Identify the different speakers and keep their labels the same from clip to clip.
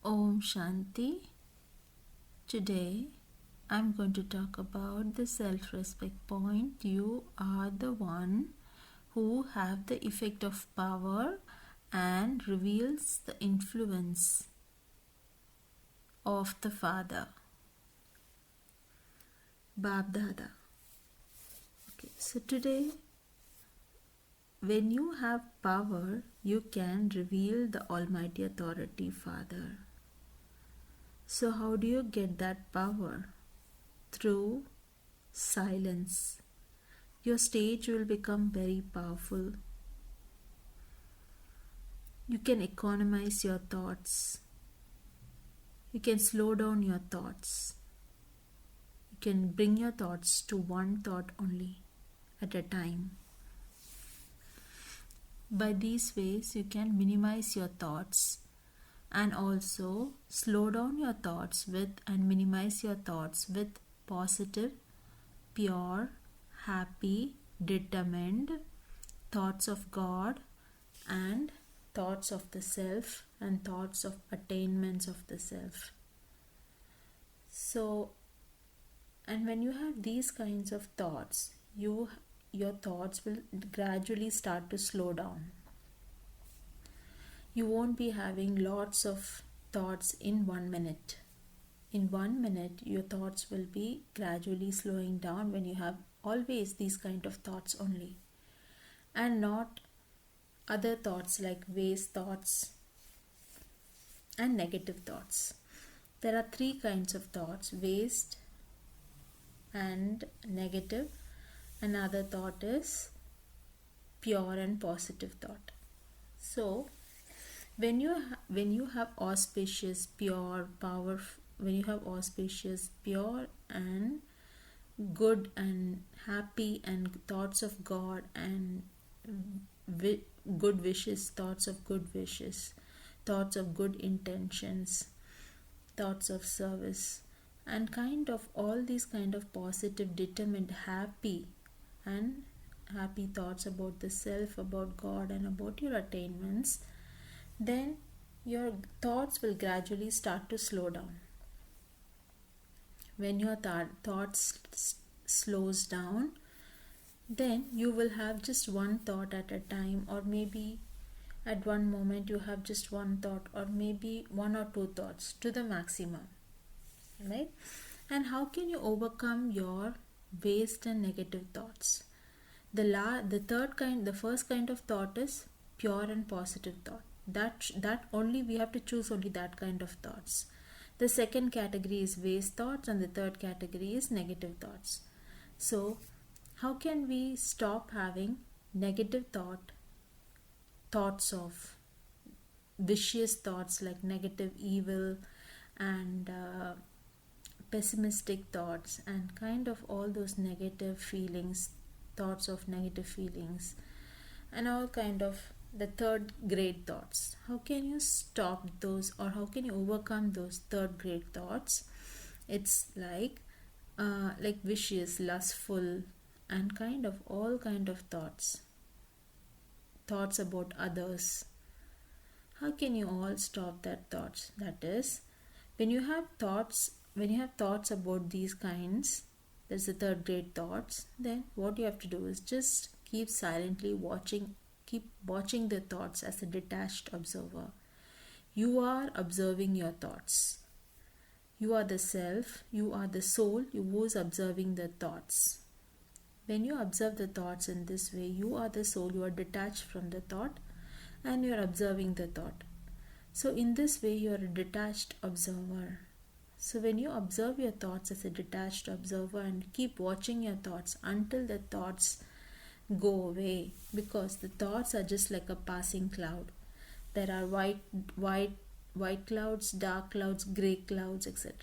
Speaker 1: Om Shanti. Today I'm going to talk about the self-respect point. You are the one who have the effect of power and reveals the influence of the Father, Bab Dada. Okay, so today when you have power, you can reveal the Almighty Authority Father. So how do you get that power? Through silence. Your stage will become very powerful. You can economize your thoughts. You can slow down your thoughts. You can bring your thoughts to one thought only at a time. By these ways, you can minimize your thoughts and also slow down your thoughts with and minimize your thoughts with positive, pure, happy, determined thoughts of God and thoughts of the self and thoughts of attainments of the self. So, and when you have these kinds of thoughts, your thoughts will gradually start to slow down. You won't be having lots of thoughts in 1 minute. In 1 minute, your thoughts will be gradually slowing down when you have always these kind of thoughts only, and not other thoughts like waste thoughts and negative thoughts. There are 3 kinds of thoughts: waste and negative. Another thought is pure and positive thought. So when you have auspicious, pure, power, when you have auspicious, pure and good and happy and thoughts of God and good wishes, thoughts of good wishes, thoughts of good intentions, thoughts of service, and kind of all these kind of positive, determined, happy thoughts about the self, about God and about your attainments, then your thoughts will gradually start to slow down. When your thoughts slows down, then you will have just one thought at a time, or maybe at one moment you have just one thought, or maybe 1 or 2 thoughts to the maximum, right? And how can you overcome your waste and negative thoughts? The first kind of thought is pure and positive thought. That only we have to choose only that kind of thoughts. The second category is waste thoughts, and the third category is negative thoughts. So how can we stop having negative thoughts of vicious thoughts like negative, evil and pessimistic thoughts, and kind of all those negative feelings, thoughts of negative feelings, and all kind of the third grade thoughts? How can you stop those, or how can you overcome those third grade thoughts? It's like vicious, lustful, and kind of all kind of thoughts about others. How can you all stop that thoughts? That is, when you have thoughts about these kinds, there's the third grade thoughts, then what you have to do is just keep silently watching the thoughts as a detached observer. You are observing your thoughts. You are the self, you are the soul who is observing the thoughts. When you observe the thoughts in this way, you are the soul, you are detached from the thought and you are observing the thought. So in this way, you are a detached observer. So when you observe your thoughts as a detached observer and keep watching your thoughts until the thoughts go away, because the thoughts are just like a passing cloud. There are white clouds, dark clouds, gray clouds, etc.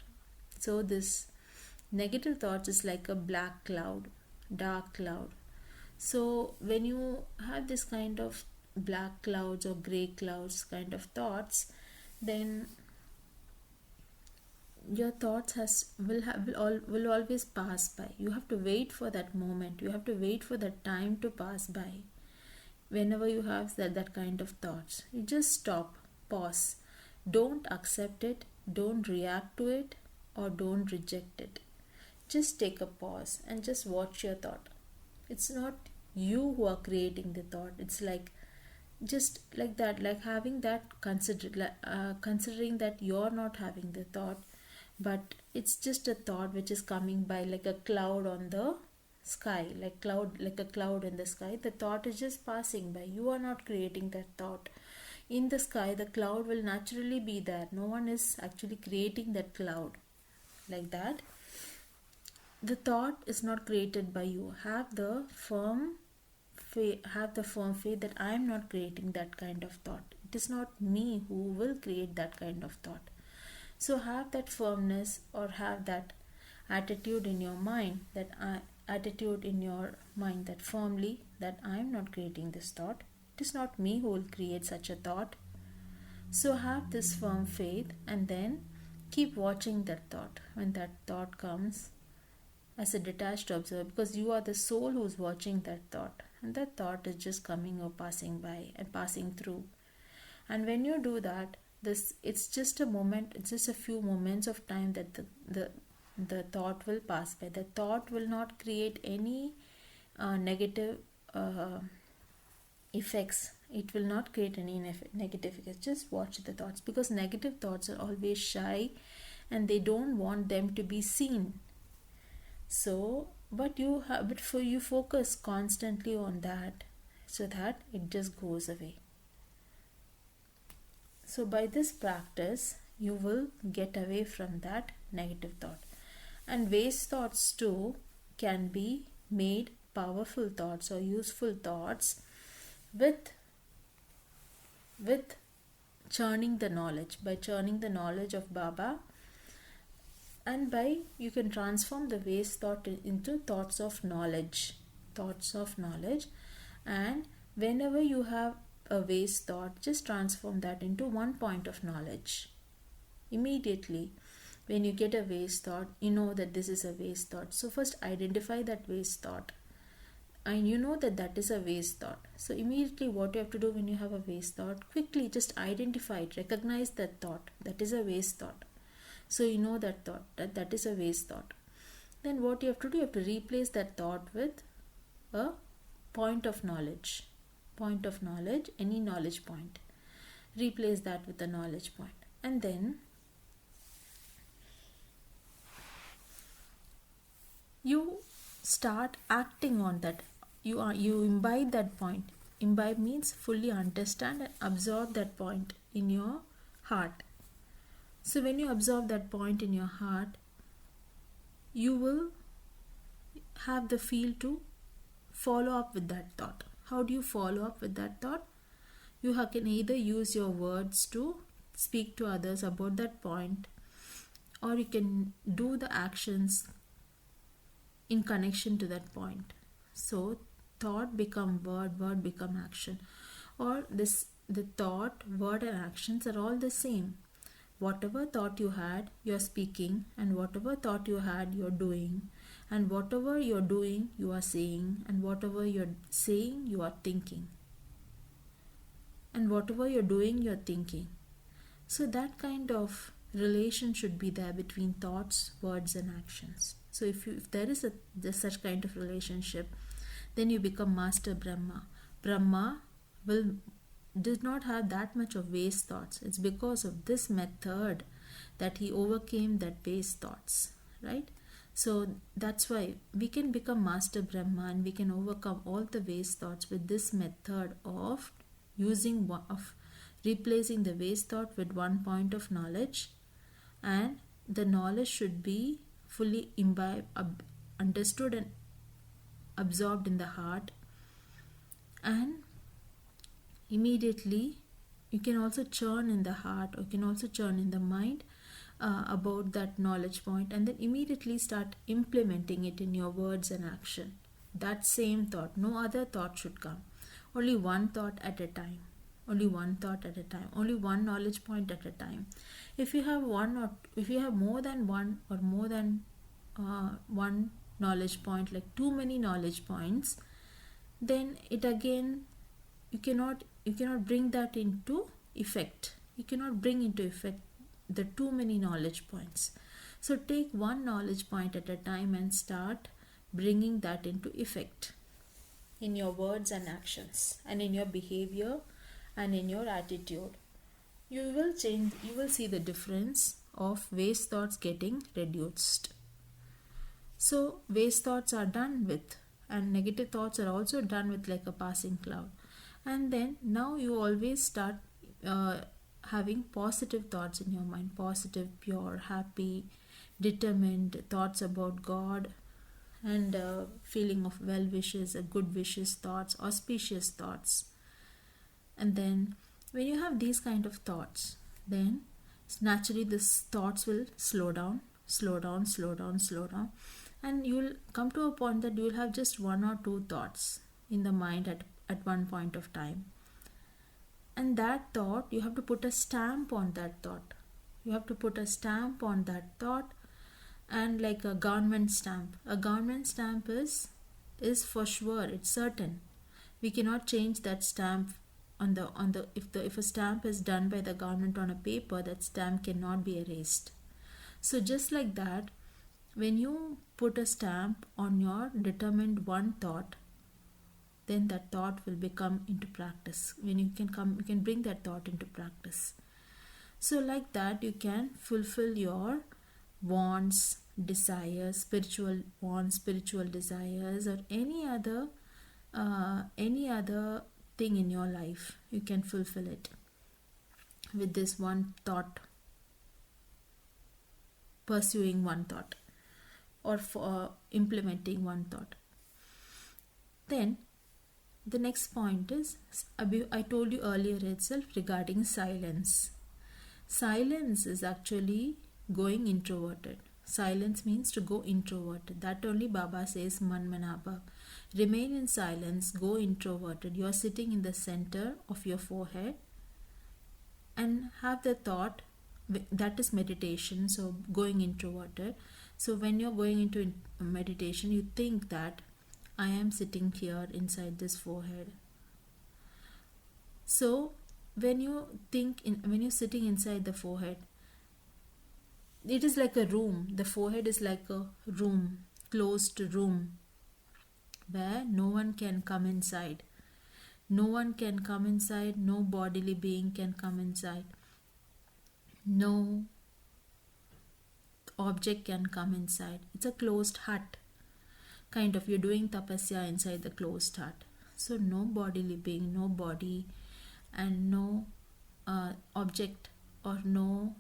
Speaker 1: So this negative thoughts is like a black cloud, dark cloud. So when you have this kind of black clouds or gray clouds kind of thoughts, then your thoughts will always pass by. You have to wait for that moment. You have to wait for that time to pass by. Whenever you have that kind of thoughts, you just stop, pause. Don't accept it, don't react to it, or don't reject it. Just take a pause and just watch your thought. It's not you who are creating the thought. It's like just like that, like having that considering that you're not having the thought, but it's just a thought which is coming by like a cloud on the sky, like a cloud in the sky. The thought is just passing by. You are not creating that thought. In the sky, the cloud will naturally be there. No one is actually creating that cloud like that. The thought is not created by you. Have the firm faith that I am not creating that kind of thought. It is not me who will create that kind of thought. So have that firmness, or have that attitude in your mind, that firmly that I am not creating this thought. It is not me who will create such a thought. So have this firm faith, and then keep watching that thought. When that thought comes, as a detached observer, because you are the soul who's watching that thought, and that thought is just coming or passing by and passing through. And when you do that, it's just a moment, it's just a few moments of time that the thought will pass by. The thought will not create any negative effects. It will not create any negative effects. Just watch the thoughts, because negative thoughts are always shy and they don't want them to be seen. So, but you focus constantly on that, so that it just goes away. So by this practice, you will get away from that negative thought. And waste thoughts too can be made powerful thoughts or useful thoughts with churning the knowledge, by churning the knowledge of Baba. And by you can transform the waste thought into thoughts of knowledge. And whenever you have a waste thought, just transform that into one point of knowledge. Immediately when you get a waste thought, you know that this is a waste thought. So first identify that waste thought, and you know that that is a waste thought. So immediately what you have to do when you have a waste thought, quickly just identify it, recognize that thought, that is a waste thought. So you know that thought, that is a waste thought. Then what you have to do, you have to replace that thought with a point of knowledge. Any knowledge point. Replace that with a knowledge point. And then you start acting on that. You imbibe that point. Imbibe means fully understand and absorb that point in your heart. So when you absorb that point in your heart, you will have the feel to follow up with that thought. How do you follow up with that thought? You can either use your words to speak to others about that point, or you can do the actions in connection to that point. So thought become word become action, or the thought, word and actions are all the same. Whatever thought you had, you're speaking, and whatever thought you had, you're doing, and whatever you're doing, you are saying, and whatever you're saying, you are thinking, and whatever you're doing, you're thinking. So that kind of relation should be there between thoughts, words and actions. So if there is such kind of relationship, then you become Master Brahma. Brahma did not have that much of waste thoughts. It's because of this method that he overcame that waste thoughts, right? So that's why we can become Master Brahma, and we can overcome all the waste thoughts with this method of replacing the waste thought with one point of knowledge. And the knowledge should be fully understood and absorbed in the heart. And immediately you can also churn in the heart, or you can also churn in the mind about that knowledge point, and then immediately start implementing it in your words and action. That same thought, no other thought should come. Only one thought at a time. Only one knowledge point at a time. If you have more than one, or more than one knowledge point, like too many knowledge points, then it again you cannot bring that into effect. You cannot bring into effect the too many knowledge points. So take one knowledge point at a time and start bringing that into effect in your words and actions, and in your behavior and in your attitude. You will see the difference of waste thoughts getting reduced. So waste thoughts are done with, and negative thoughts are also done with like a passing cloud. And then now you always start having positive thoughts in your mind, positive, pure, happy, determined thoughts about God, and feeling of well wishes, good wishes thoughts, auspicious thoughts. And then when you have these kind of thoughts, then naturally these thoughts will slow down, slow down, slow down, slow down, and you'll come to a point that you'll have just one or two thoughts in the mind at one point of time. And that thought, you have to put a stamp on that thought. You have to put a stamp on that thought, and like a government stamp. A government stamp is for sure, it's certain. We cannot change that stamp on the if a stamp is done by the government on a paper, that stamp cannot be erased. So just like that, when you put a stamp on your determined one thought, then that thought will become into practice. When you can bring that thought into practice. So like that, you can fulfill your wants, desires, spiritual wants, spiritual desires, or any other thing in your life. You can fulfill it with this one thought, pursuing one thought, or for implementing one thought. Then the next point is, I told you earlier itself regarding silence. Silence is actually going introverted. Silence means to go introverted. That only Baba says, Manmanabha. Remain in silence, go introverted. You are sitting in the center of your forehead and have the thought, that is meditation, so going introverted. So when you're going into meditation, you think that I am sitting here inside this forehead. So when you're sitting inside the forehead, it is like a room. The forehead is like a room, closed room, where no one can come inside. No one can come inside. No bodily being can come inside. No object can come inside. It's a closed hut. Kind of, you're doing tapasya inside the closed hut. So no bodily being, no body, and no object or no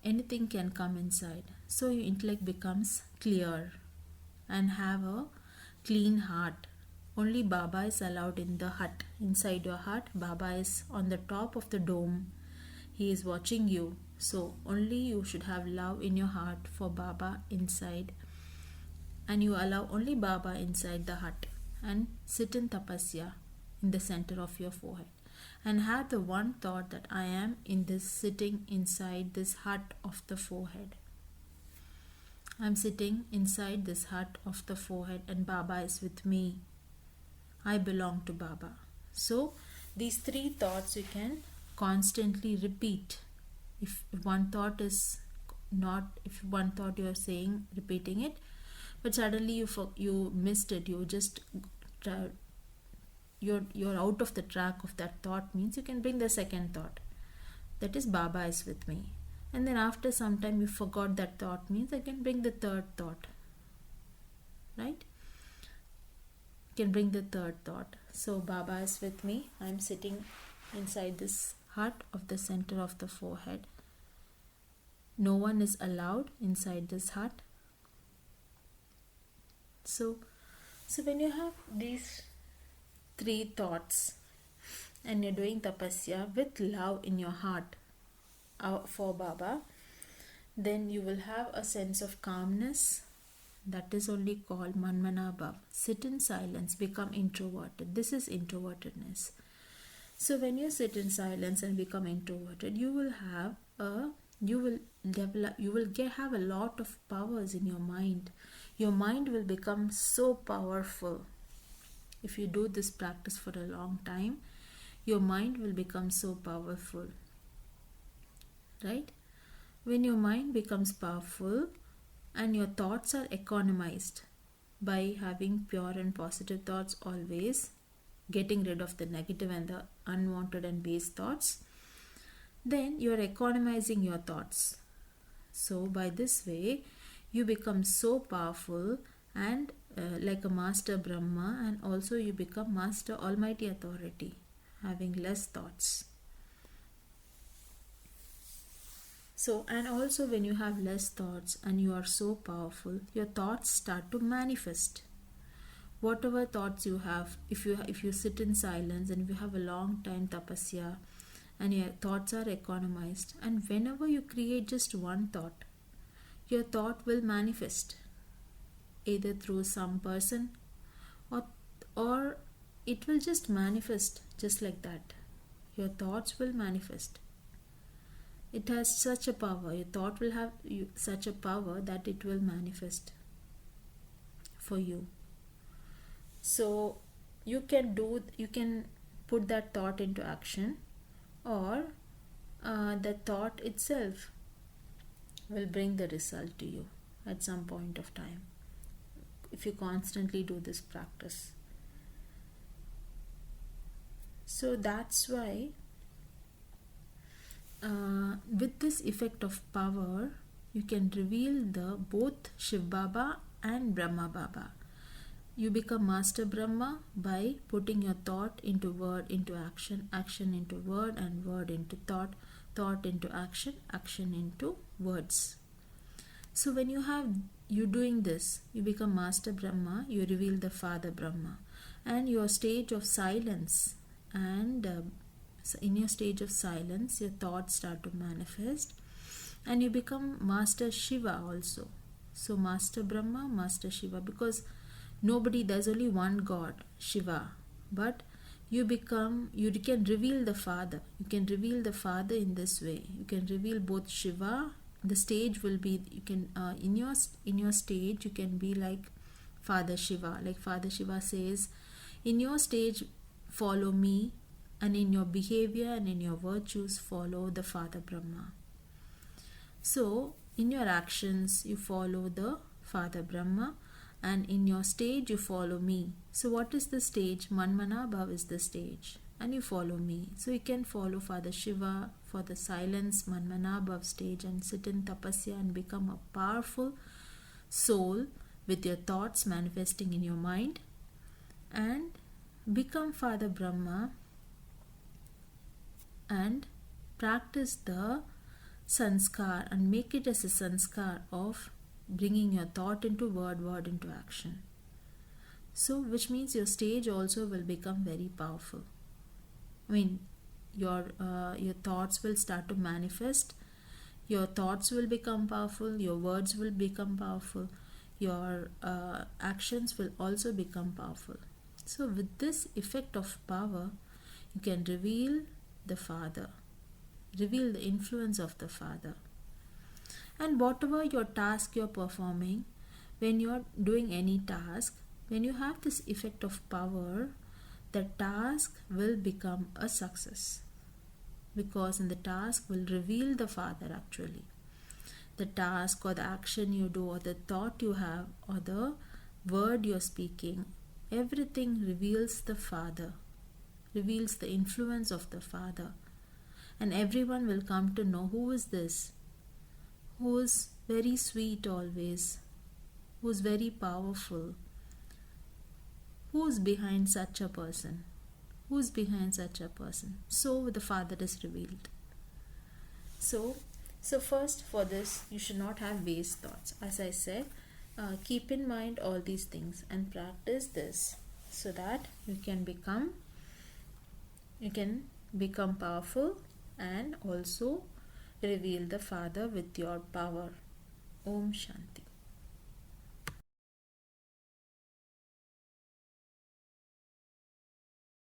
Speaker 1: anything can come inside. So your intellect becomes clear and have a clean heart. Only Baba is allowed in the hut. Inside your hut, Baba is on the top of the dome. He is watching you. So only you should have love in your heart for Baba inside. And you allow only Baba inside the hut. And sit in tapasya in the center of your forehead. And have the one thought that I am sitting inside this hut of the forehead. I'm sitting inside this hut of the forehead, and Baba is with me. I belong to Baba. So these three thoughts you can constantly repeat. If one thought you're saying, repeating it, but suddenly you missed it, you're out of the track of that thought, means you can bring the second thought, that is Baba is with me. And then after some time you forgot that thought, means I can bring the third thought, right? You can bring the third thought. So Baba is with me. I'm sitting inside this hut of the center of the forehead. No one is allowed inside this hut. So when you have these three thoughts and you're doing tapasya with love in your heart for Baba, then you will have a sense of calmness. That is only called Manmanabha. Sit in silence, become introverted. This is introvertedness. So when you sit in silence and become introverted, you will have a lot of powers in your mind. Your mind will become so powerful. If you do this practice for a long time, your mind will become so powerful, right? When your mind becomes powerful and your thoughts are economized by having pure and positive thoughts always, getting rid of the negative and the unwanted and base thoughts, then you are economizing your thoughts. So by this way, you become so powerful and like a master Brahma, and also you become master almighty authority, having less thoughts. So, and also when you have less thoughts and you are so powerful, your thoughts start to manifest. Whatever thoughts you have, if you sit in silence and if you have a long time tapasya and your thoughts are economized, and whenever you create just one thought, your thought will manifest either through some person, or or it will just manifest just like that. Your thoughts will manifest. It has such a power. Your thought will have such a power that it will manifest for you. So you can put that thought into action, or the thought itself will bring the result to you at some point of time if you constantly do this practice. So that's why with this effect of power, you can reveal the both Shiv Baba and Brahma Baba. You become Master Brahma by putting your thought into word into action, action into word, and word into thought, thought into action, action into words. So when you doing this, you become Master Brahma, you reveal the Father Brahma, and your stage of silence, and in your stage of silence, your thoughts start to manifest, and you become Master Shiva also. So Master Brahma, Master Shiva, because there's only one God, Shiva, but you can reveal the Father. You can reveal the Father in this way. You can reveal both Shiva. The stage will be, you can in your stage you can be like Father Shiva. Like Father Shiva says, in your stage follow me, and in your behavior and in your virtues follow the Father Brahma. So in your actions you follow the Father Brahma, and in your stage you follow me. So what is the stage? Manmanabhav is the stage, and you follow me. So you can follow Father Shiva for the silence Manmanabhav stage and sit in tapasya and become a powerful soul with your thoughts manifesting in your mind, and become Father Brahma and practice the sanskar and make it as a sanskar of bringing your thought into word, word into action. So which means your stage also will become very powerful. I mean, your thoughts will start to manifest, your thoughts will become powerful, your words will become powerful, your actions will also become powerful. So with this effect of power, you can reveal the Father, reveal the influence of the Father. And whatever your task you're performing, when you're doing any task, when you have this effect of power, the task will become a success, because in the task will reveal the Father actually. The task or the action you do or the thought you have or the word you're speaking, everything reveals the Father, reveals the influence of the Father. And everyone will come to know who is this, who is very sweet always, who is very powerful, who is behind such a person, who is behind such a person. So the Father is revealed. So first, for this you should not have base thoughts. As I said, keep in mind all these things and practice this so that you can become powerful and also reveal the Father with your power. Om Shanti.